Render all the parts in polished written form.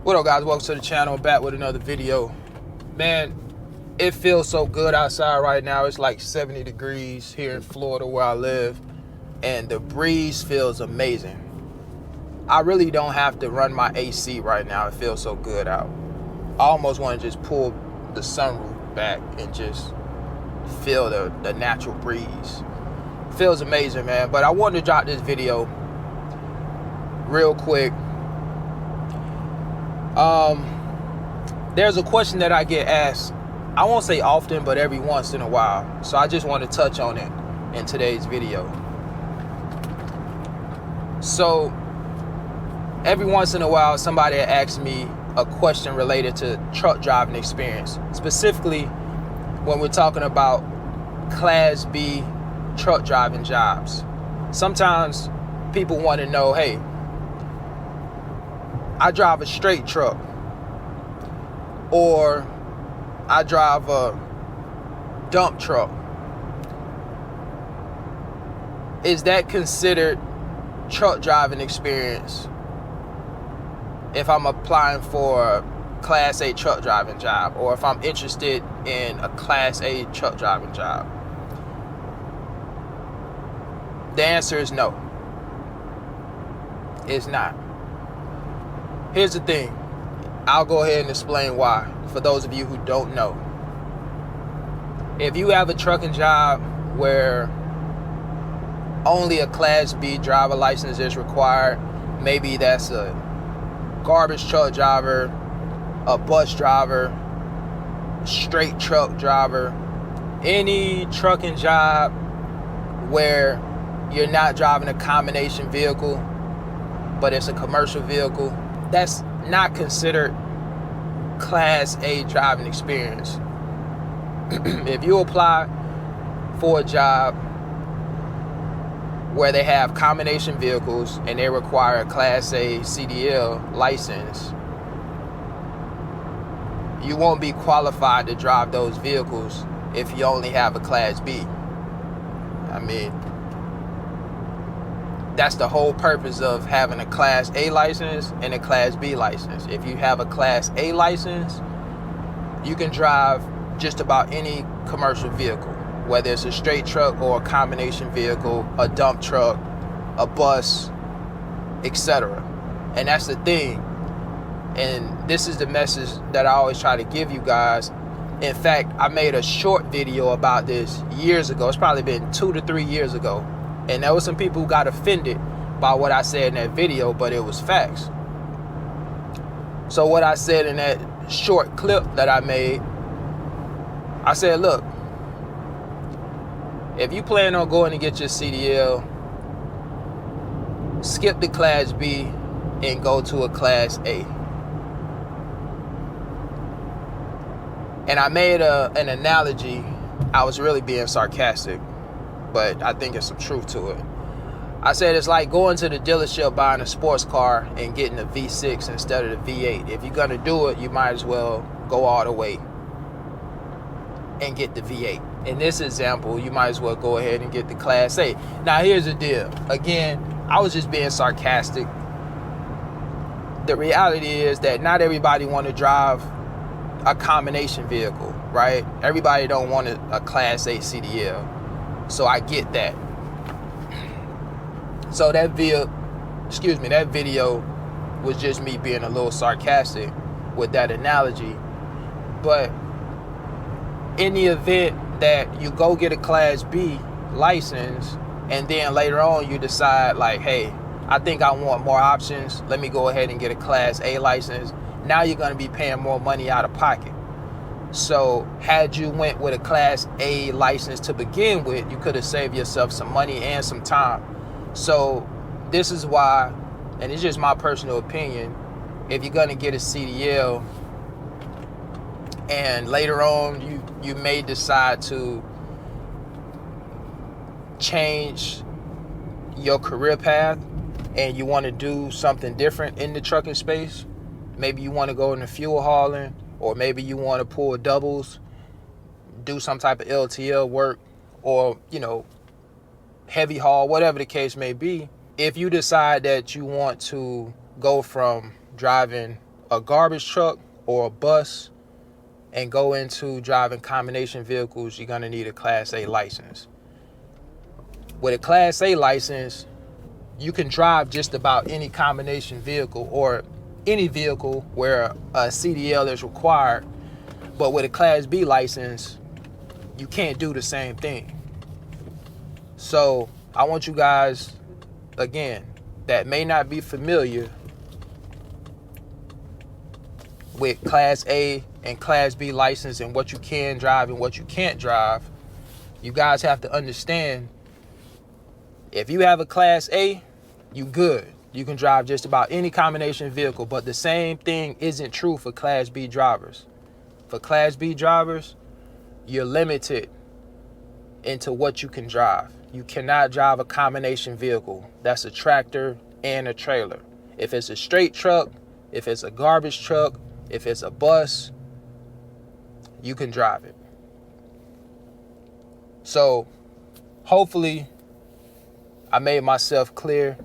What up, guys? Welcome to the channel. Back with another video. Man, it feels so good outside right now. It's like 70 degrees here in Florida where I live, and the breeze feels amazing. I really don't have to run my AC right now. It feels so good out. I almost want to just pull the sunroof back and just feel the natural breeze. Feels amazing, man. But I wanted to drop this video real quick. There's a question that I get asked, I won't say often, but every once in a while. So I just want to touch on it in today's video. So every once in a while, somebody asks me a question related to truck driving experience, specifically when we're talking about Class B truck driving jobs. Sometimes people want to know, hey, I drive a straight truck, or I drive a dump truck. Is that considered truck driving experience if I'm applying for a Class A truck driving job, or if I'm interested in a Class A truck driving job? The answer is no. It's not. Here's the thing. I'll go ahead and explain why, for those of you who don't know. If you have a trucking job where only a Class B driver license is required, maybe that's a garbage truck driver, a bus driver, straight truck driver, any trucking job where you're not driving a combination vehicle, but it's a commercial vehicle, that's not considered Class A driving experience. If you apply for a job where they have combination vehicles and they require a Class A CDL license, you won't be qualified to drive those vehicles if you only have a Class B. I mean, that's the whole purpose of having a Class A license and a Class B license. If you have a Class A license, you can drive just about any commercial vehicle, whether it's a straight truck or a combination vehicle, a dump truck, a bus, etc. And that's the thing. And this is the message that I always try to give you guys. In fact, I made a short video about this years ago. It's probably been 2 to 3 years ago. And there were some people who got offended by what I said in that video, but it was facts. So what I said in that short clip that I made, I said, look, if you plan on going to get your CDL, skip the Class B and go to a Class A. And I made an analogy. I was really being sarcastic, but I think there's some truth to it. I said it's like going to the dealership buying a sports car and getting a V6 instead of the V8. If you're going to do it, you might as well go all the way and get the V8. In this example, you might as well go ahead and get the Class A. Now, here's the deal. Again, I was just being sarcastic. The reality is that not everybody want to drive a combination vehicle, right? Everybody don't want a Class A CDL. So I get that. So that video was just me being a little sarcastic with that analogy. But in the event that you go get a Class B license and then later on you decide like, hey, I think I want more options, let me go ahead and get a Class A license. Now you're going to be paying more money out of pocket. So had you went with a Class A license to begin with, you could have saved yourself some money and some time. So this is why, and it's just my personal opinion, if you're going to get a CDL and later on you may decide to change your career path and you want to do something different in the trucking space, maybe you want to go into fuel hauling, or maybe you want to pull doubles, do some type of LTL work, or, heavy haul, whatever the case may be. If you decide that you want to go from driving a garbage truck or a bus and go into driving combination vehicles, you're going to need a Class A license. With a Class A license, you can drive just about any combination vehicle or any vehicle where a CDL is required. But with a Class B license, you can't do the same thing. So I want you guys, again, that may not be familiar with Class A and Class B license and what you can drive and what you can't drive, you guys have to understand, if you have a Class A, you good. You can drive just about any combination vehicle, but the same thing isn't true for Class B drivers. For Class B drivers, you're limited into what you can drive. You cannot drive a combination vehicle. That's a tractor and a trailer. If it's a straight truck, if it's a garbage truck, if it's a bus, you can drive it. So hopefully I made myself clear.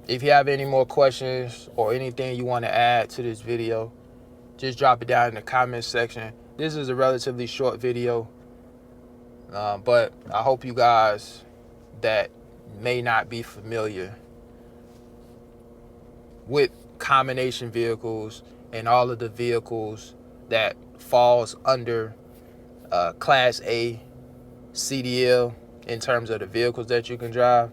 If you have any more questions or anything you want to add to this video, just drop it down in the comments section. This is a relatively short video, but I hope you guys that may not be familiar with combination vehicles and all of the vehicles that falls under Class A CDL in terms of the vehicles that you can drive.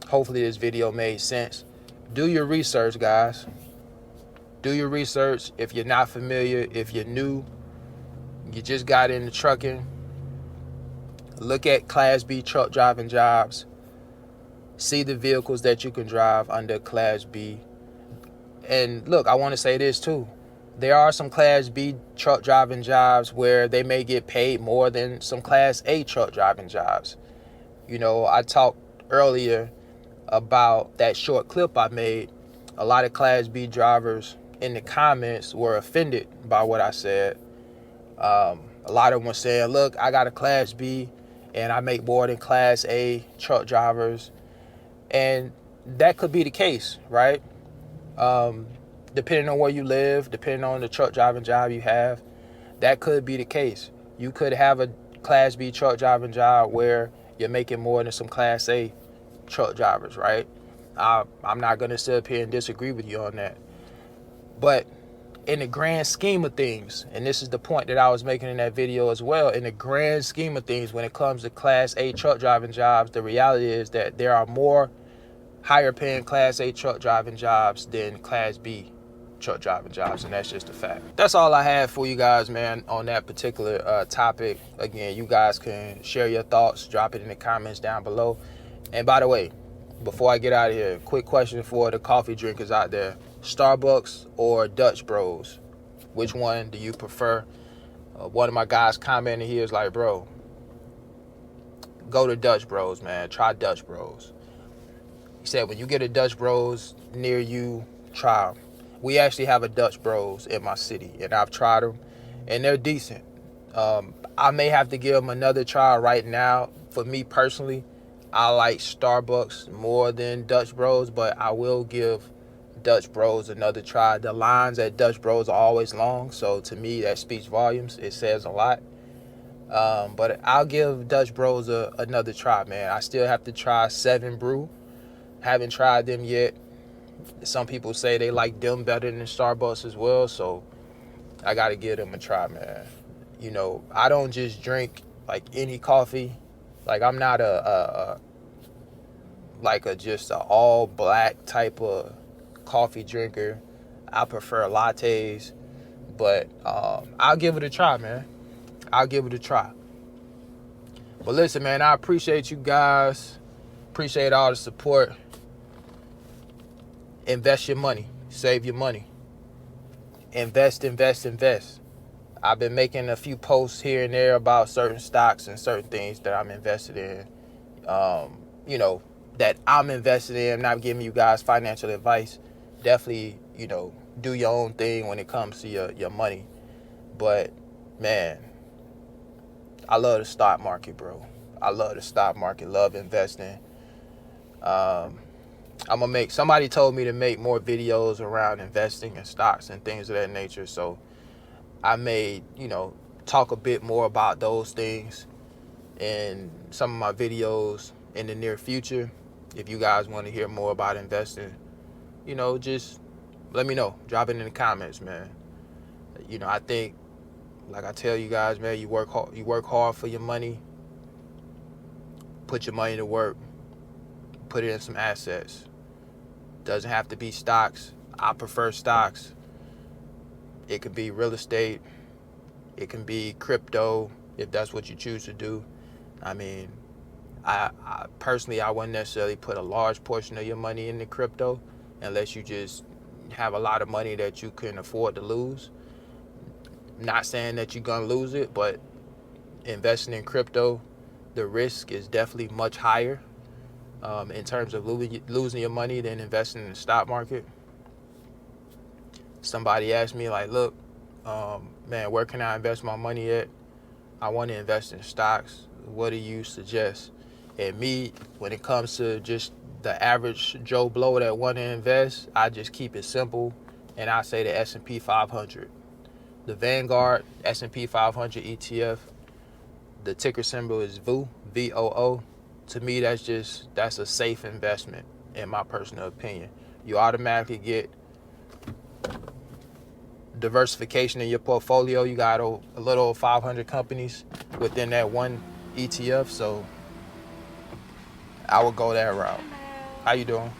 Hopefully this video made sense. Do your research, guys. Do your research. If you're not familiar, if you're new, you just got into trucking, look at Class B truck driving jobs. See the vehicles that you can drive under Class B. And look, I want to say this too. There are some Class B truck driving jobs where they may get paid more than some Class A truck driving jobs. You know, I talked earlier about that short clip I made. A lot of Class B drivers in the comments were offended by what I said. A lot of them were saying, look, I got a Class B and I make more than Class A truck drivers. And that could be the case, right? Depending on where you live, depending on the truck driving job you have, that could be the case. You could have a Class B truck driving job where you're making more than some Class A truck drivers, right? I'm not going to sit up here and disagree with you on that. But in the grand scheme of things, and this is the point that I was making in that video as well, in the grand scheme of things, when it comes to Class A truck driving jobs, the reality is that there are more higher paying Class A truck driving jobs than Class B truck driving jobs, and that's just a fact. That's all I have for you guys, man, on that particular topic. Again, you guys can share your thoughts, drop it in the comments down below. And by the way, before I get out of here, quick question for the coffee drinkers out there: Starbucks or Dutch Bros? Which one do you prefer? One of my guys commented here is like, bro, go to Dutch Bros, man. Try Dutch Bros. He said, when you get a Dutch Bros near you, try them. We actually have a Dutch Bros in my city, and I've tried them, and they're decent. I may have to give them another try right now. For me personally, I like Starbucks more than Dutch Bros, but I will give Dutch Bros another try. The lines at Dutch Bros are always long, so to me that speaks volumes. It says a lot. But I'll give Dutch Bros another try, man. I still have to try 7 Brew. Haven't tried them yet. Some people say they like them better than Starbucks as well, so I gotta give them a try, man. You know, I don't just drink like any coffee. Like, I'm not just an all black type of coffee drinker. I prefer lattes, but I'll give it a try, man. I'll give it a try. But listen, man, I appreciate you guys. Appreciate all the support. Invest your money. Save your money. Invest, invest, invest. I've been making a few posts here and there about certain stocks and certain things that I'm invested in. You know, that I'm invested in. I'm not giving you guys financial advice. Definitely, you know, do your own thing when it comes to your money. But, man, I love the stock market, bro. I love the stock market. Love investing. somebody told me to make more videos around investing in stocks and things of that nature. So I may, talk a bit more about those things in some of my videos in the near future. If you guys want to hear more about investing, just let me know. Drop it in the comments, man. I think, like I tell you guys, man, you work hard for your money. Put your money to work. Put it in some assets. Doesn't have to be stocks. I prefer stocks. It could be real estate. It can be crypto, if that's what you choose to do. I mean, I personally, I wouldn't necessarily put a large portion of your money into crypto unless you just have a lot of money that you can afford to lose. Not saying that you're gonna lose it, but investing in crypto, the risk is definitely much higher in terms of losing your money than investing in the stock market. Somebody asked me, like, look, man, where can I invest my money at? I want to invest in stocks. What do you suggest? And me, when it comes to just the average Joe Blow that want to invest, I just keep it simple, and I say the S&P 500. The Vanguard S&P 500 ETF, the ticker symbol is VOO, V-O-O. To me, that's a safe investment, in my personal opinion. You automatically get diversification in your portfolio. You got a little over 500 companies within that one ETF, so I would go that route. How you doing?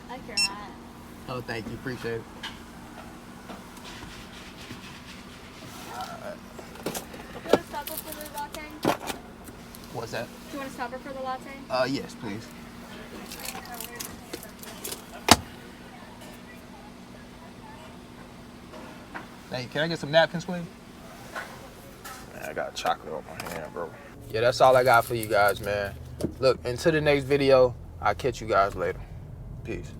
I like your hat. Oh, thank you. Appreciate it. Do you want to stop her for the latte? What's that? Do you want to stop her for the latte? Yes, please. Hey, can I get some napkins, please? Man, I got chocolate on my hand, bro. Yeah, that's all I got for you guys, man. Look, until the next video, I'll catch you guys later. Peace.